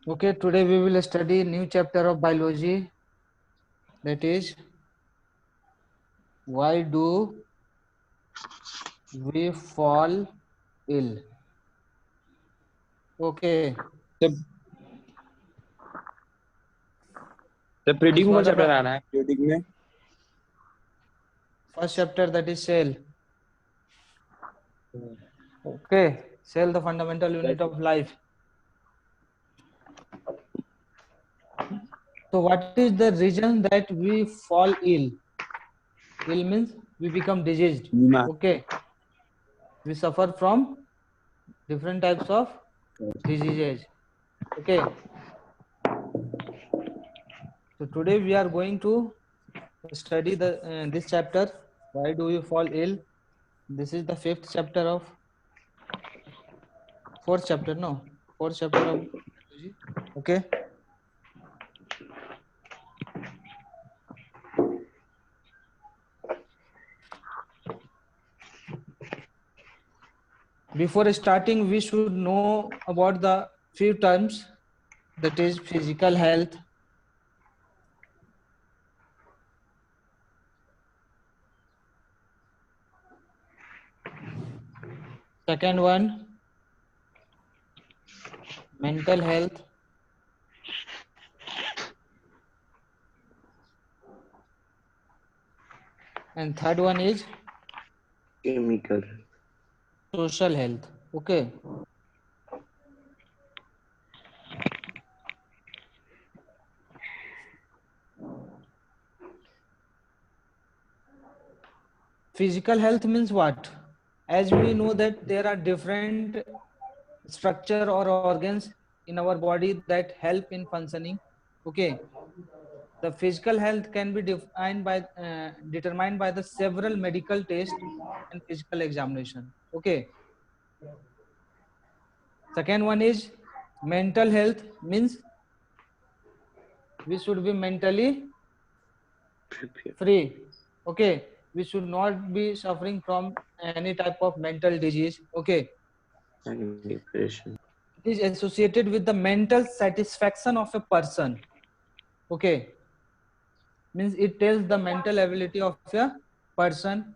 Okay, today we will study new chapter of biology, that is why do we fall ill. Okay, जब जब means प्रीडिंग कौन what are chapter the आ रहा है प्रीडिंग में? first chapter, that is cell. Okay, cell, the fundamental unit of life. So what is the reason that we fall ill? Ill means we become diseased. बीमार. Okay, we suffer from different types of diseases. Okay, so today we are going to study this chapter. Why do you fall ill? This is the fifth chapter of fourth chapter. No, fourth chapter of biology. Okay. Before starting, we should know about the few terms, that is physical health, second one mental health, and third one is Chemical. social health. Okay. Physical health means what? As we know that there are different structure or organs in our body that help in functioning. Okay. The physical health can be determined by the several medical tests and physical examination. Okay. Second one is mental health, means we should be mentally free. Okay, we should not be suffering from any type of mental disease. Okay, And depression. it is associated with the mental satisfaction of a person. Okay, means it tells the mental ability of a person.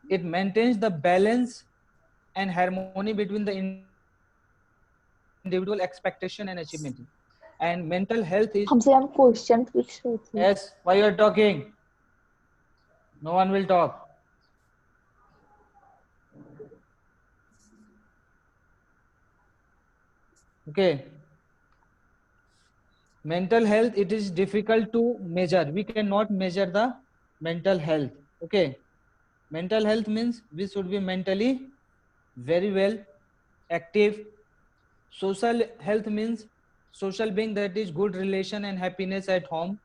It maintains the balance and harmony between the individual expectation and achievement. And mental health is, हमसे हम question पूछ रहे थे. yes, why you are talking? No one will talk. Okay. Mental health, it is difficult to measure. We cannot measure the mental health. Okay. Mental health means we should be mentally very well active. Social health means social being, that is good relation and happiness at home.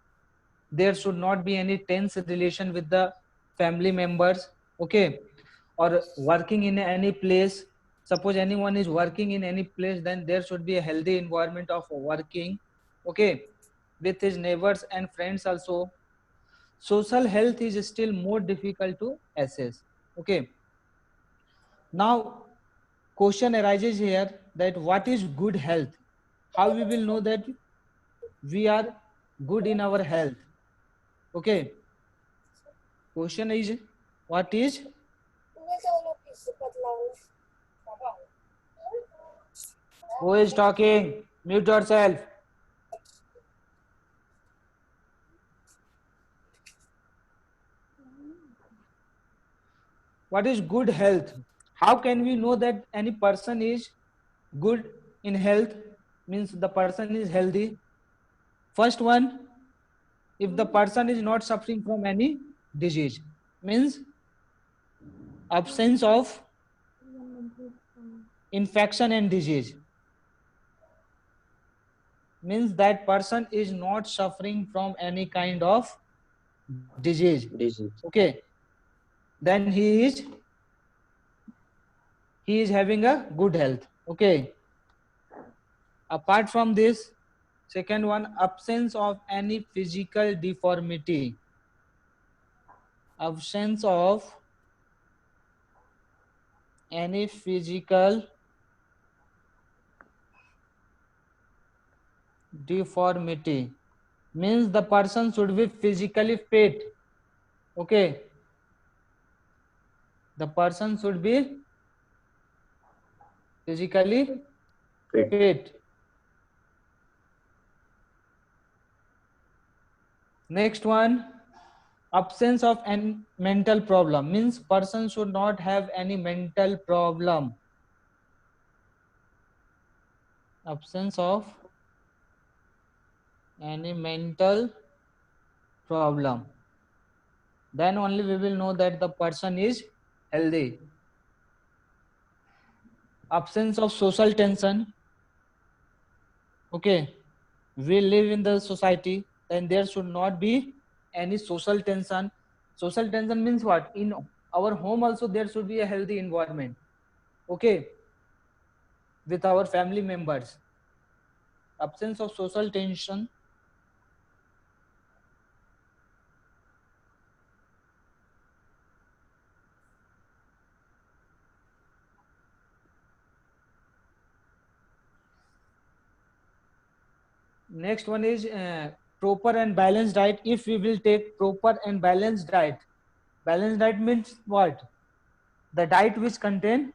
There should not be any tense relation with the family members. Okay. Or working in any place. Suppose anyone is working in any place, then there should be a healthy environment of working. Okay, with his neighbors and friends also. Social health is still more difficult to assess. Okay, now question arises here, that what is good health? How we will know that we are good in our health? Okay, question is, what is? Who is talking? Mute yourself. What is good health? How can we know that any person is good in health? Means the person is healthy. First one, if the person is not suffering from any disease, means absence of infection and disease, means that person is not suffering from any kind of disease. Okay, then he is having a good health. Okay, apart from this, second one, absence of any physical deformity. Absence of any physical deformity means the person should be physically fit. Okay, the person should be physically fit. Next one, absence of any mental problem means person should not have any mental problem. Absence of any mental problem, then only we will know that the person is healthy. Absence of social tension. Okay, we live in the society, then there should not be any social tension. Social tension means what? In our home also there should be a healthy environment. Okay, with our family members. Absence of social tension. Next one is proper and balanced diet. If we will take proper and balanced diet means what? The diet which contain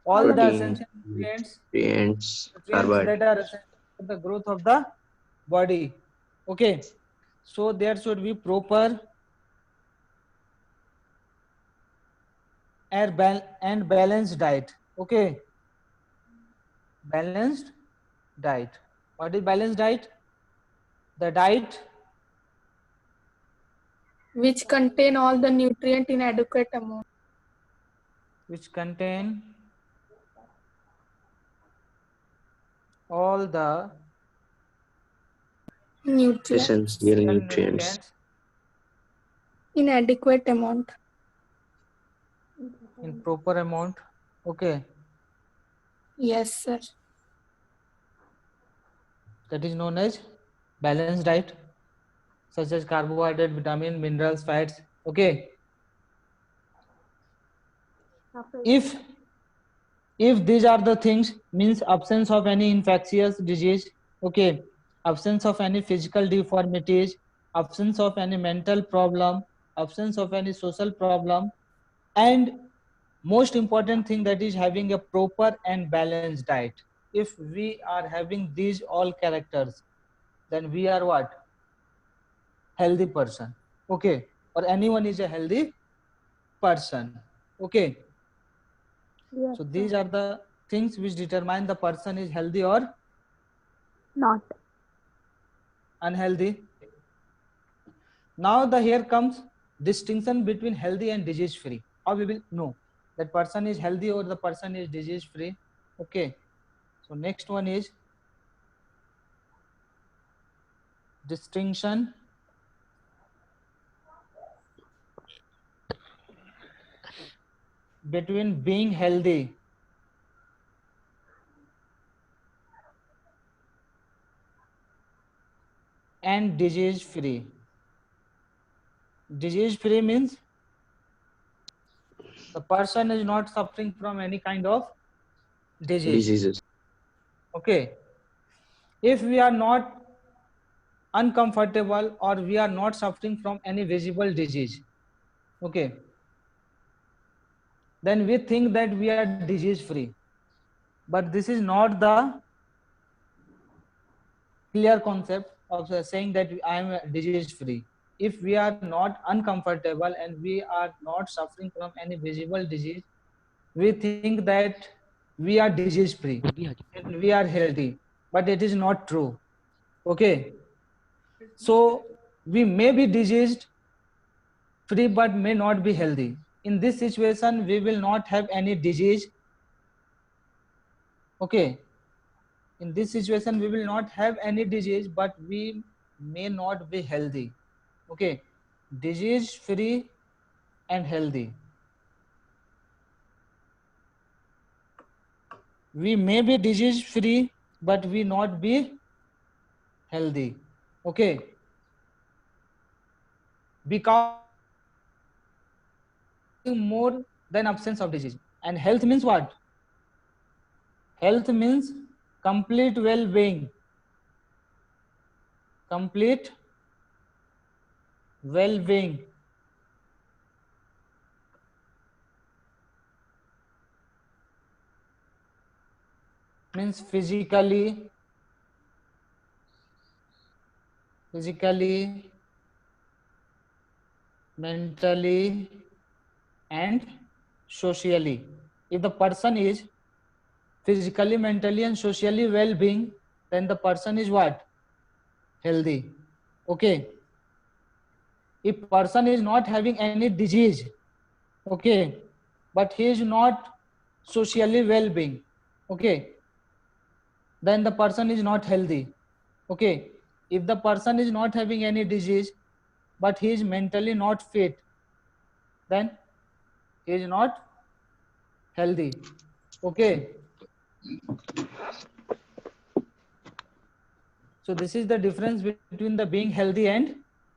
all the Protein, essential nutrients carbohydrates. that are essential for the growth of the body. Okay, so there should be proper and balanced diet. Okay, balanced diet. What is balanced diet? The diet which contain all the nutrient in adequate amount. which contain all the Nutrient Essential nutrients. nutrients in adequate amount. in proper amount. Okay, Yes, sir. that is known as balanced diet, such as carbohydrate, vitamin, minerals, fats. Okay, if these are the things, means absence of any infectious disease. Okay, absence of any physical deformities, absence of any mental problem, absence of any social problem, and most important thing, that is having a proper and balanced diet. If we are having these all characters, then we are what? Healthy person. Okay, or anyone is a healthy person. Okay, Yes, so these are the things which determine the person is healthy or not. unhealthy. Now here comes distinction between healthy and disease free. How we will know that person is healthy or the person is disease free? Okay, so next one is distinction between being healthy and disease free. Disease free means the person is not suffering from any kind of disease. Diseases. Okay, if we are not uncomfortable or we are not suffering from any visible disease, okay, then we think that we are disease free, but this is not the clear concept of saying that I am disease free. If we are not uncomfortable and we are not suffering from any visible disease, we think that we are disease free and we are healthy, but it is not true. Okay, so we may be diseased free but may not be healthy. In this situation, we will not have any disease. Okay, in this situation, we will not have any disease, but we may not be healthy. Okay, disease free and healthy. We may be disease free, but we not be healthy. Okay, because more than absence of disease. And health means what? Health means complete well-being. Complete well-being. Means physically, mentally, and socially. If the person is physically, mentally, and socially well-being, then the person is what? Healthy. Okay. If person is not having any disease, okay, but he is not socially well-being, okay, then the person is not healthy. Okay. If the person is not having any disease, but he is mentally not fit, then he is not healthy. Okay. So this is the difference between the being healthy and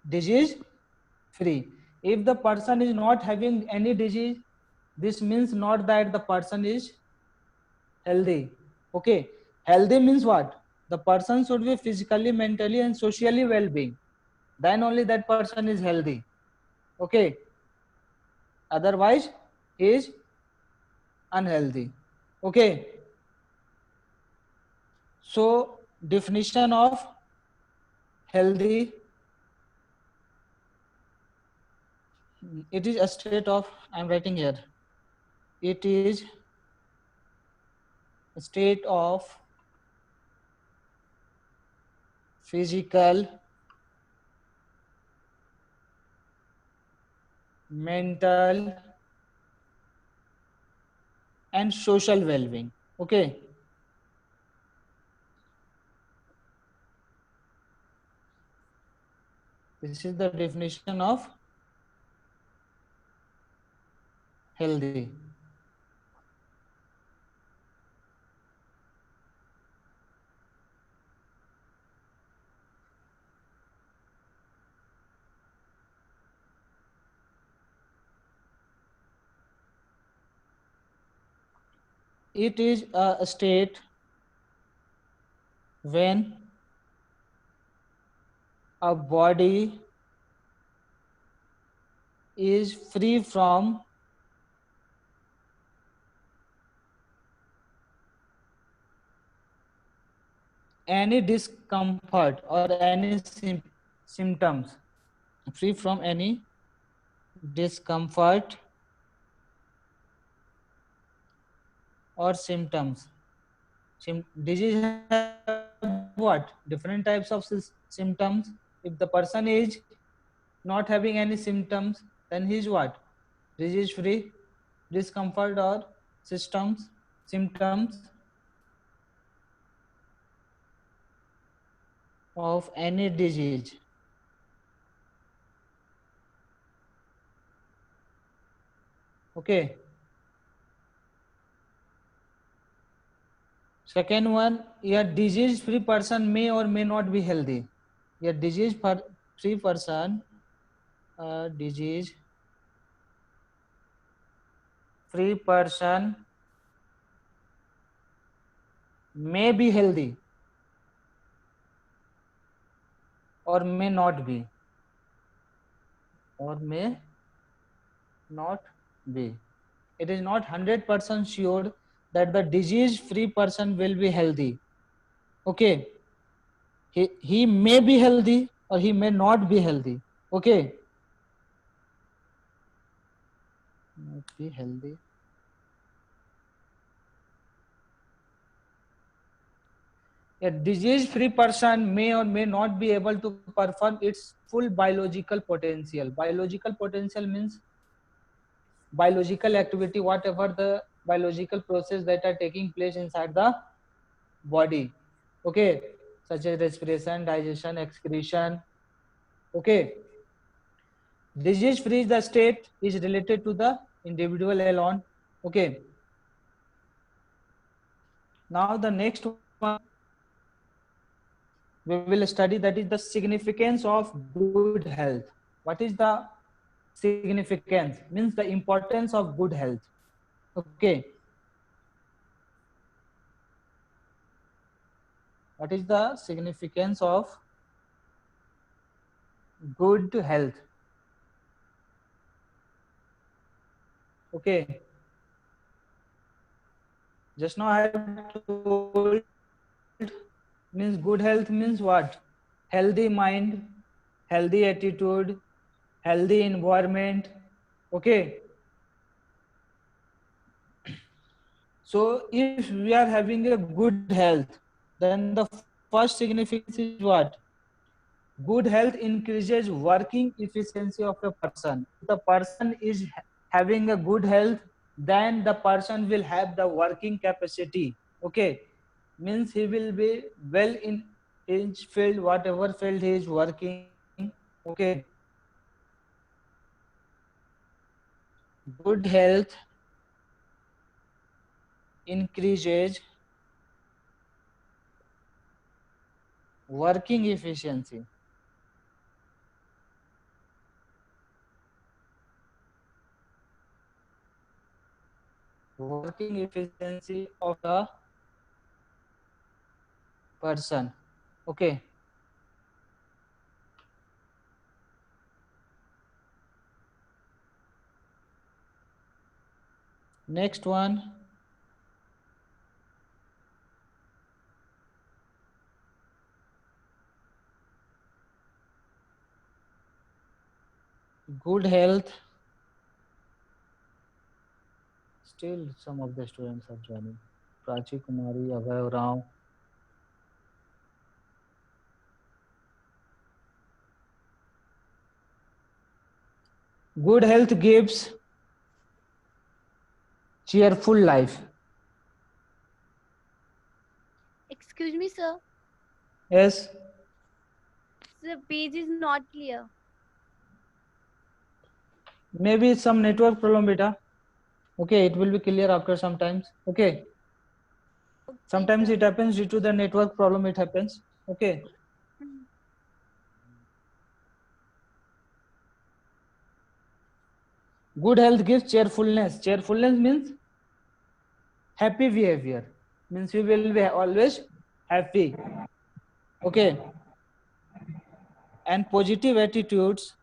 disease free. If the person is not having any disease, this means not that the person is healthy. Okay. Healthy means what? The person should be physically, mentally, and socially well-being. Then only that person is healthy. Okay. Otherwise, he is unhealthy. Okay. So definition of healthy, it is a state of, I'm writing here, it is a state of physical, mental, and social well-being. Okay. This is the definition of healthy. It is a state when a body is free from any discomfort or any symptoms, free from any discomfort or symptoms. Disease have what? Different types of symptoms. If the person is not having any symptoms, then he is what? Disease free. Discomfort or symptoms of any disease. Okay. Second one, a disease free person may or may not be healthy. A disease free person, disease free person may be healthy or may not be, or may not be. It is not 100% sure that the disease free person will be healthy. Okay. He may be healthy or he may not be healthy. Okay. Not be healthy. A disease-free person may or may not be able to perform its full biological potential. Biological potential means biological activity, whatever the biological process that are taking place inside the body. Okay, such as respiration, digestion, excretion. Okay. Disease-free the state is related to the individual alone. Okay. Now the next one we will study, that is the significance of good health. What is the significance? Means the importance of good health. Okay. What is the significance of good health? Okay. Just now I have told, means good health means what? Healthy mind, healthy attitude, healthy environment. Okay. So if we are having a good health, then the first significance is what? Good health increases working efficiency of a person. If the person is having a good health, then the person will have the working capacity. Okay, means he will be well in each field, whatever field he is working. Okay, good health increases working efficiency. Working efficiency of the person. Okay. Next one. Good health. Still some of the students are joining. Prachi Kumari, Abhay Rao. Good health gives cheerful life. Excuse me, sir. Yes. The page is not clear. Maybe some network problem, beta. Okay, it will be clear after some times. Okay. Sometimes it happens due to the network problem. It happens. Okay. Good health gives cheerfulness. Cheerfulness means happy behavior. Means we will be always happy. Okay. And positive attitudes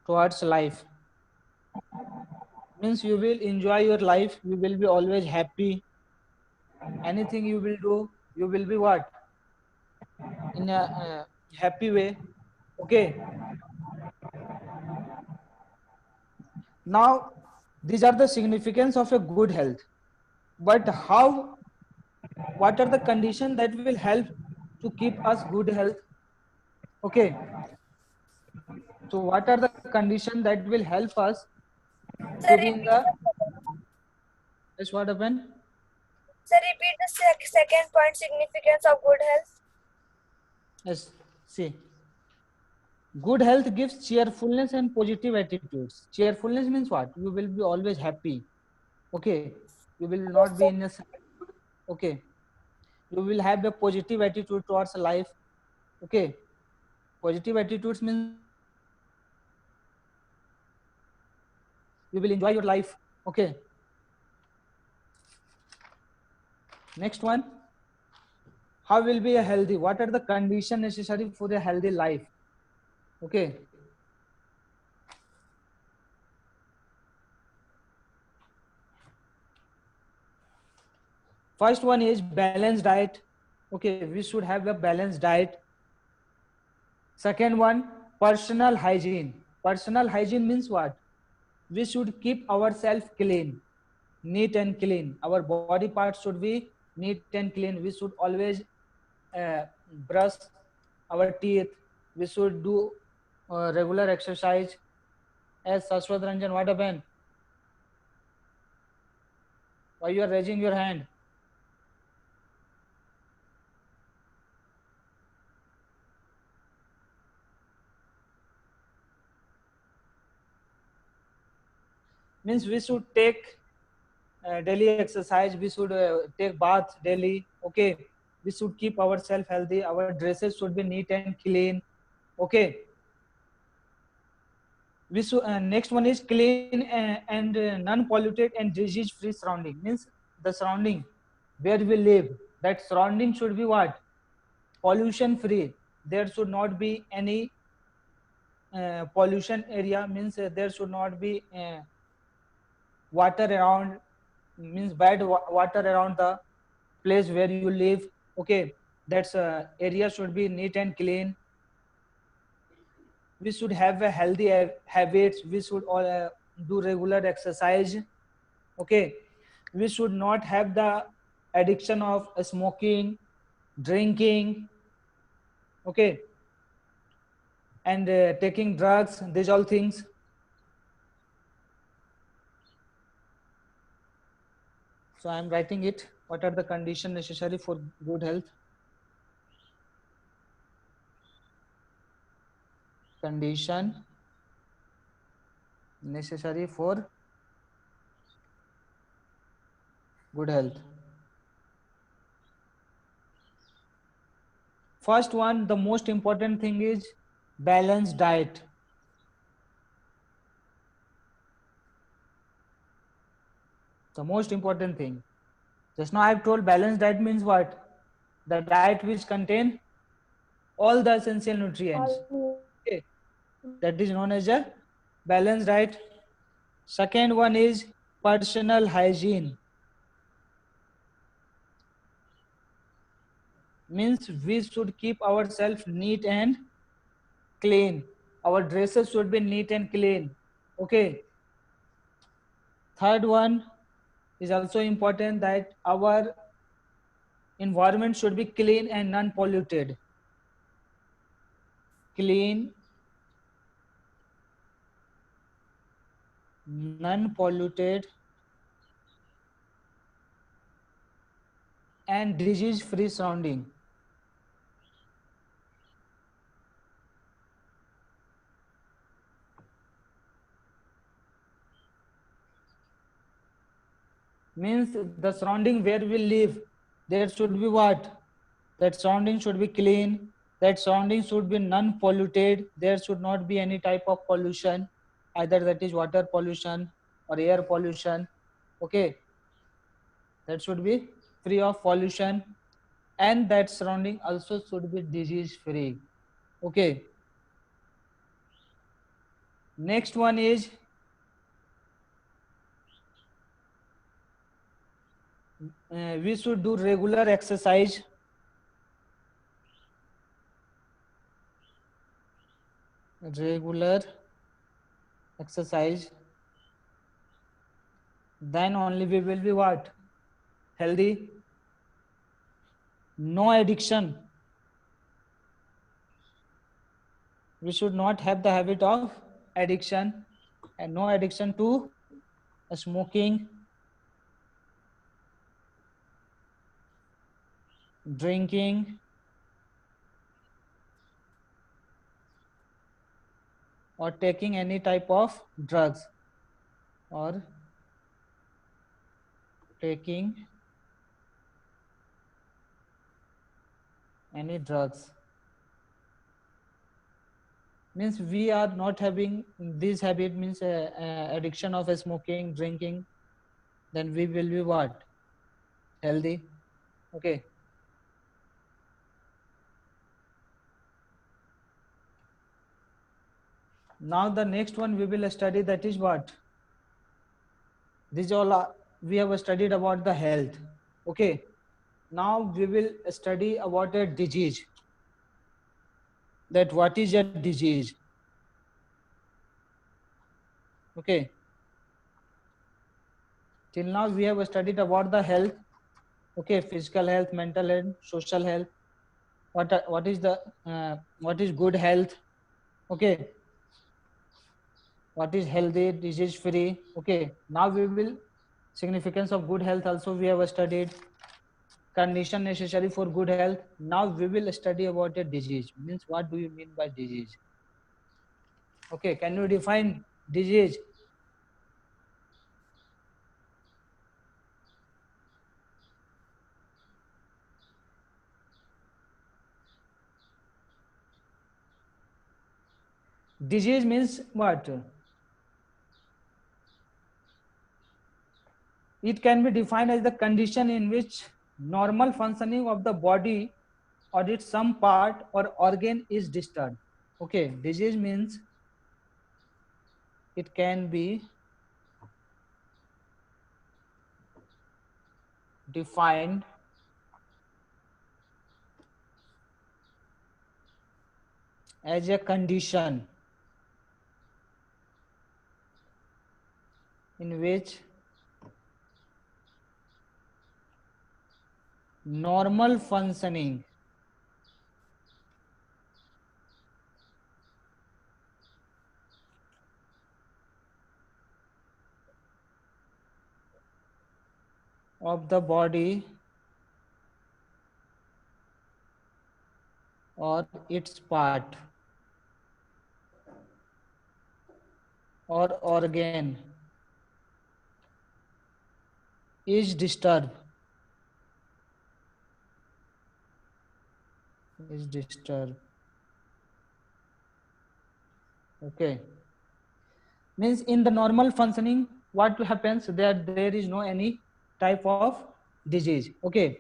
towards life. Means you will enjoy your life. You will be always happy. Anything you will do, you will be what? In a happy way. Okay. Now, these are the significance of a good health. But what are the conditions that will help to keep us good health? Okay. So what are the conditions that will help us Sir, to be in the... Yes, what happened? Sir, repeat the second point, significance of good health. Yes, see. Good health gives cheerfulness and positive attitudes. Cheerfulness means what? You will be always happy. Okay. You will not be in a... Okay. You will have a positive attitude towards life. Okay. Positive attitudes means you will enjoy your life. Okay. Next one. How will be a healthy? What are the conditions necessary for a healthy life? Okay. First one is balanced diet. Okay, we should have a balanced diet. Second one, personal hygiene. Personal hygiene means what? We should keep ourselves clean, neat and clean. Our body parts should be neat and clean. We should always brush our teeth. We should do regular exercise. As Saswat Ranjan, what happened? Why you are raising your hand? Means we should take daily exercise. We should take bath daily. Okay, we should keep ourselves healthy. Our dresses should be neat and clean. Okay, Next one is clean and non-polluted and disease-free surrounding. Means the surrounding where we live, that surrounding should be what? Pollution-free. There should not be any pollution area. Means there should not be water around. Means bad water around the place where you live. Okay, that's area should be neat and clean. We should have a healthy habits. We should all do regular exercise. Okay, we should not have the addiction of smoking, drinking. Okay, and taking drugs. These all things. So I am writing it. What are the conditions necessary for good health? Condition necessary for good health. First one, the most important thing is balanced diet. The most important thing. Just now I have told balanced diet means what? The diet which contain all the essential nutrients. Okay. That is known as a balanced diet. Second one is personal hygiene. Means we should keep ourselves neat and clean. Our dresses should be neat and clean. Okay. Third one is also important, that our environment should be clean and non-polluted. Clean, non-polluted and disease-free surrounding. Means the surrounding where we live, there should be what? That surrounding should be clean. That surrounding should be non-polluted. There should not be any type of pollution, either that is water pollution or air pollution. Okay, that should be free of pollution, and that surrounding also should be disease-free. Okay. Next one is we should do regular exercise. Regular exercise. Then only we will be what? Healthy. No addiction. We should not have the habit of addiction, and no addiction to smoking, drinking, or taking any type of drugs, or taking any drugs. Means we are not having this habit, means addiction of smoking, drinking, then we will be what? Healthy. Okay. Now the next one we will study, that is what? These all are, we have studied about the health. Okay. Now we will study about a disease. That what is a disease? Okay. Till now we have studied about the health. Okay, physical health, mental health, social health. What is good health? Okay. What is healthy, disease free? Okay. Now we will significance of good health also we have studied. Condition necessary for good health. Now we will study about a disease. Means what do you mean by disease? Okay, can you define disease? Disease means what? It can be defined as the condition in which normal functioning of the body or its some part or organ is disturbed. Okay, disease means it can be defined as a condition in which normal functioning of the body or its part or organ is disturbed. Okay, means in the normal functioning what happens, that there is no any type of disease. Okay,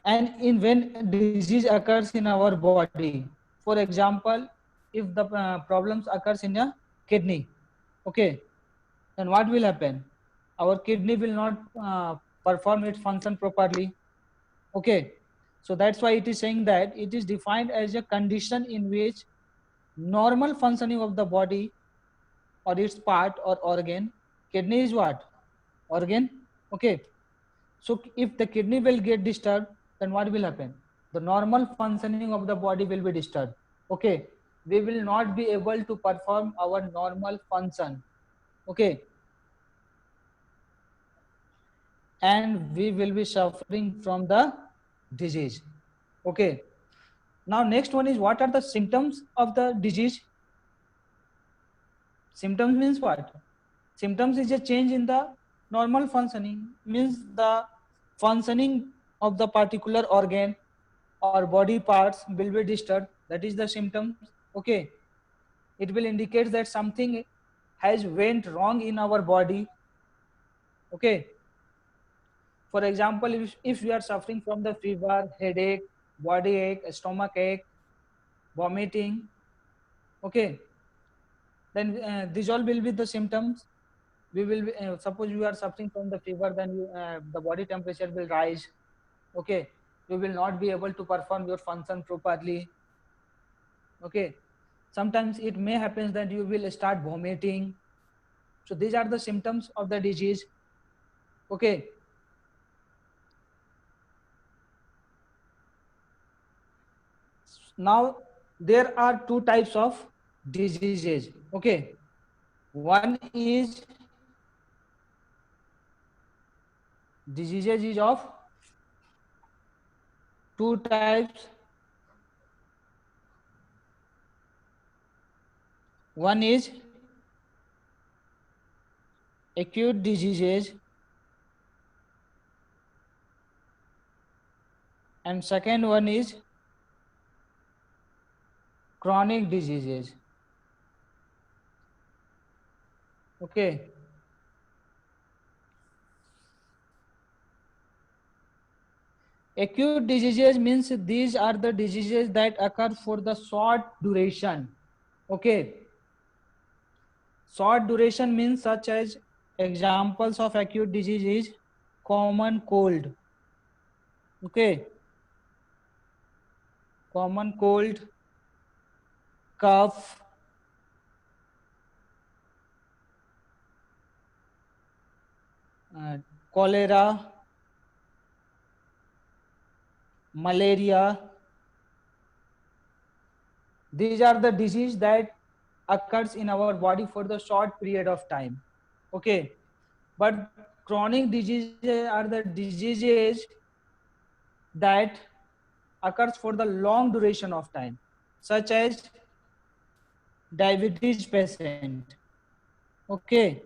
and in when disease occurs in our body, for example, if the problems occurs in a kidney, okay, then what will happen? Our kidney will not perform its function properly. Okay, so that's why it is saying that it is defined as a condition in which normal functioning of the body or its part or organ. Kidney is what? Organ. Okay, so if the kidney will get disturbed, then what will happen? The normal functioning of the body will be disturbed. Okay, we will not be able to perform our normal function. Okay, and we will be suffering from the disease. Okay, now next one is, what are the symptoms of the disease? Symptoms means what? Symptoms is a change in the normal functioning, means the functioning of the particular organ or body parts will be disturbed. That is the symptoms. Okay, it will indicate that something has went wrong in our body. Okay, for example, if you are suffering from the fever, headache, body ache, stomach ache, vomiting, okay, then these all will be the symptoms. We will be, suppose you are suffering from the fever, then the body temperature will rise. Okay, you will not be able to perform your function properly. Okay, sometimes it may happen that you will start vomiting. So these are the symptoms of the disease. Okay, now there are two types of diseases. Okay, one is diseases is of two types. One is acute diseases and second one is chronic diseases. Okay, acute diseases means these are the diseases that occur for the short duration. Okay, short duration means such as examples of acute disease is common cold. Okay, common cold, cough, cholera, malaria. These are the disease that occurs in our body for the short period of time. Okay, but chronic diseases are the diseases that occurs for the long duration of time, such as diabetes patient. Okay,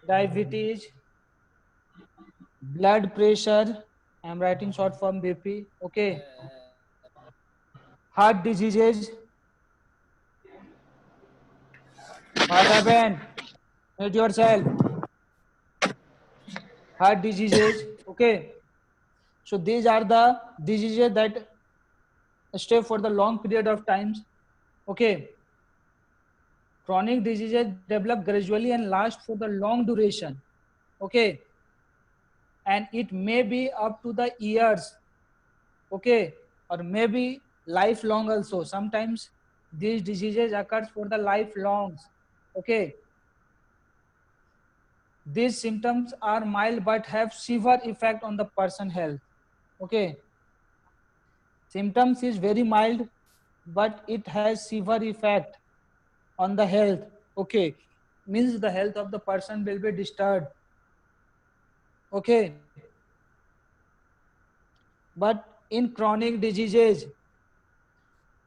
diabetes, blood pressure, I am writing short form BP. Okay, heart diseases. What happened? Mute yourself. heart diseases. Okay, so these are the diseases that stay for the long period of times. Okay, chronic diseases develop gradually and last for the long duration. Okay, and it may be up to the years. Okay, or maybe lifelong also. Sometimes these diseases occurs for the lifelongs. Okay, these symptoms are mild but have severe effect on the person health. Okay, symptoms is very mild but it has severe effect on the health. Okay, means the health of the person will be disturbed. Okay, but in chronic diseases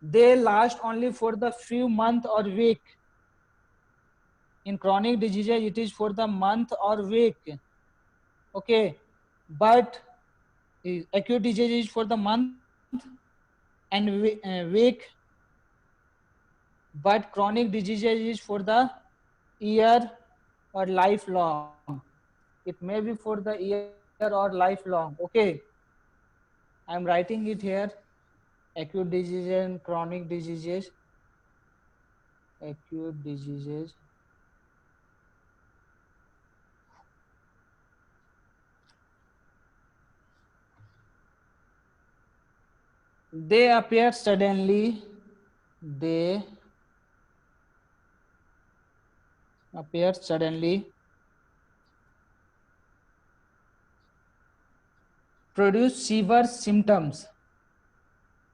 they last only for the few months or week. In chronic diseases it is for the month or week. Okay, but acute disease is for the month and week, but chronic diseases is for the year or lifelong. It may be for the year or lifelong. Okay, I am writing it here: acute diseases and chronic diseases. Acute diseases, they appear suddenly. They appear suddenly, produce severe symptoms.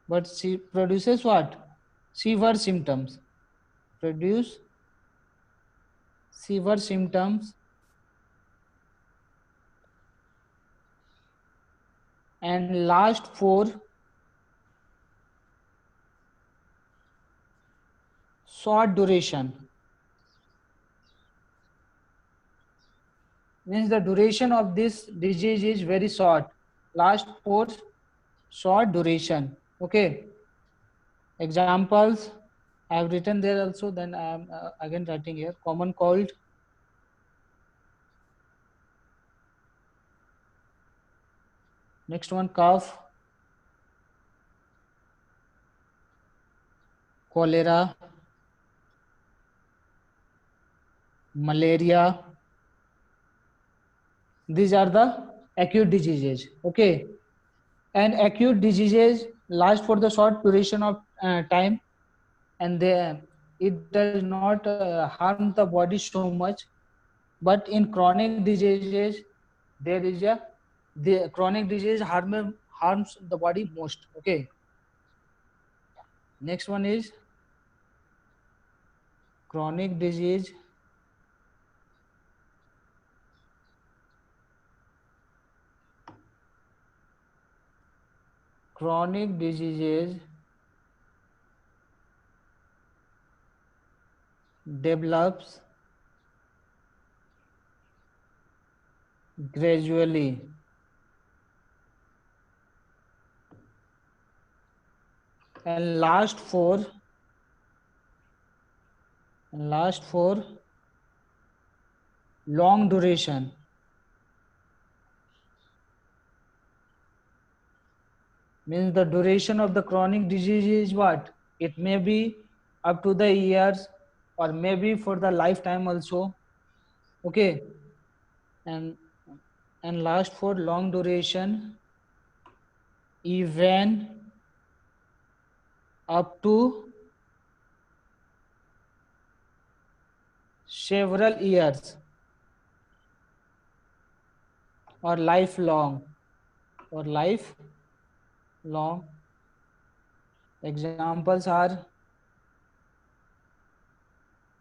But she produces what? Severe symptoms. Produce severe symptoms and last for short duration. Means the duration of this disease is very short. Last for short duration. Okay. Examples I have written there also. Then I am again writing here: common cold, next one cough, cholera, malaria. These are the acute diseases. Okay, and acute diseases last for the short duration of time, and it does not harm the body so much. But in chronic diseases there is the chronic disease harms the body most. Okay, next one is chronic disease chronic diseases develops gradually and last for long duration. Means the duration of the chronic disease is what? It may be up to the years or maybe for the lifetime also. Okay, and last for long duration, even up to several years or lifelong or lifelong. Examples are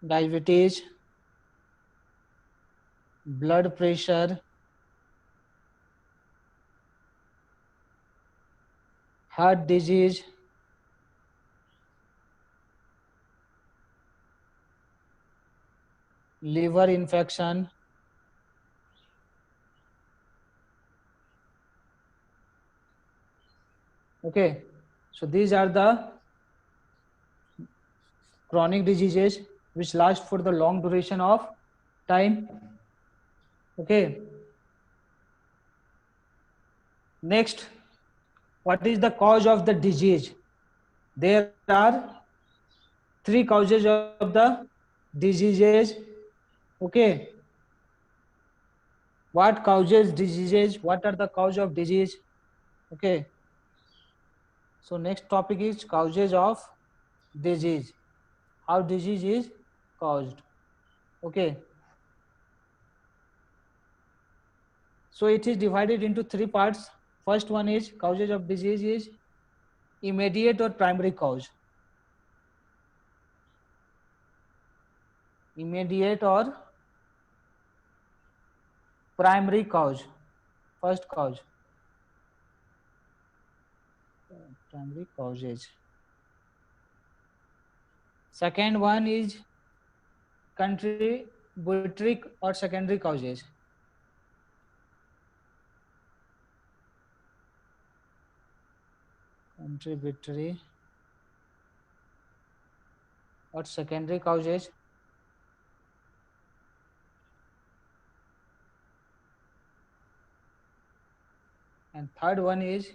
diabetes, blood pressure, heart disease, liver infection, okay. So these are the chronic diseases which last for the long duration of time. Okay, Next, what is the cause of the disease? There are three causes of the diseases. Okay, what causes diseases? What are the cause of disease? Okay, so next topic is causes of disease, how disease is caused. Okay, so it is divided into three parts. First one is causes of disease is immediate or primary cause. Immediate or primary cause. First cause, primary causes. Second one is contributory or secondary causes. Contributory or secondary causes. And third one is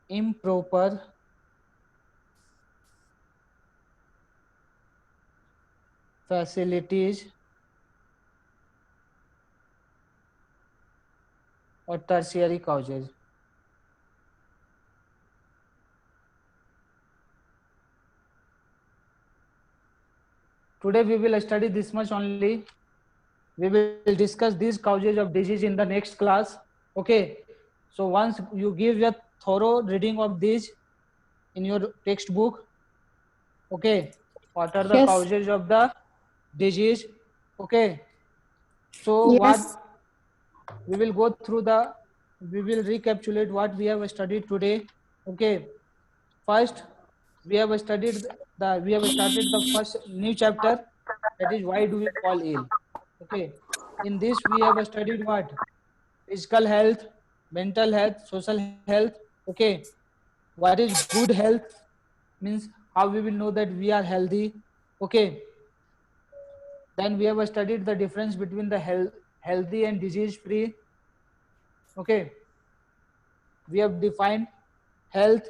improper facilities or tertiary causes. Today we will study this much only. We will discuss these causes of disease in the next class. Okay, so once you give a thorough reading of these in your textbook, okay, what are the Yes. causes of the disease? Okay, so Yes. what we will go through we will recapitulate what we have studied today. Okay, first we have studied we have started the first new chapter, that is why do we fall ill. Okay, in this we have studied what? Physical health, mental health, social health. Okay, what is good health, means how we will know that we are healthy. Okay, then we have studied the difference between the healthy and disease free. Okay, we have defined health,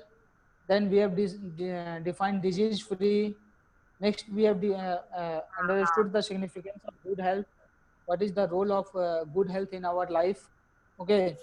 then we have defined disease free. Next we have understood the significance of good health, what is the role of good health in our life. Okay,